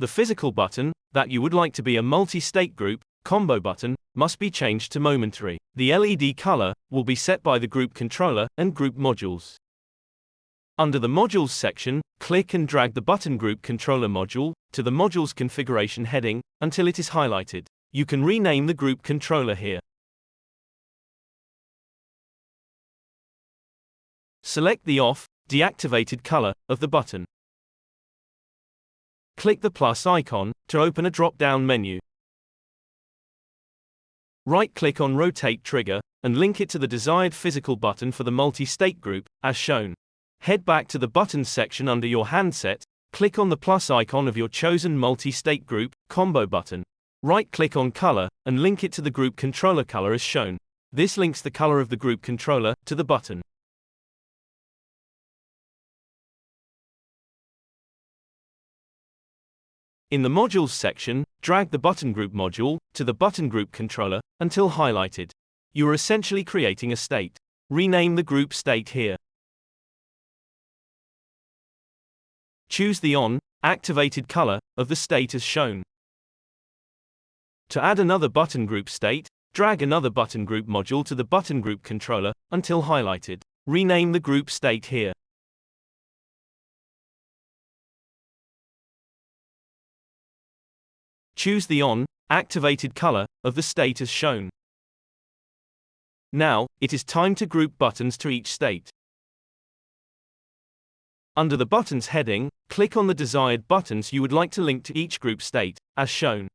The physical button, that you would like to be a multi-state group, combo button, must be changed to momentary. The LED color will be set by the group controller and group modules. Under the Modules section, click and drag the button group controller module to the module's configuration heading until it is highlighted. You can rename the group controller here. Select the off, deactivated color of the button. Click the plus icon to open a drop-down menu. Right-click on Rotate Trigger and link it to the desired physical button for the multi-state group, as shown. Head back to the Buttons section under your handset, click on the plus icon of your chosen multi-state group, combo button. Right-click on Color and link it to the group controller color as shown. This links the color of the group controller to the button. In the Modules section, drag the button group module to the button group controller until highlighted. You are essentially creating a state. Rename the group state here. Choose the on, activated color of the state as shown. To add another button group state, drag another button group module to the button group controller until highlighted. Rename the group state here. Choose the on, activated color of the state as shown. Now, it is time to group buttons to each state. Under the Buttons heading, click on the desired buttons you would like to link to each group state, as shown.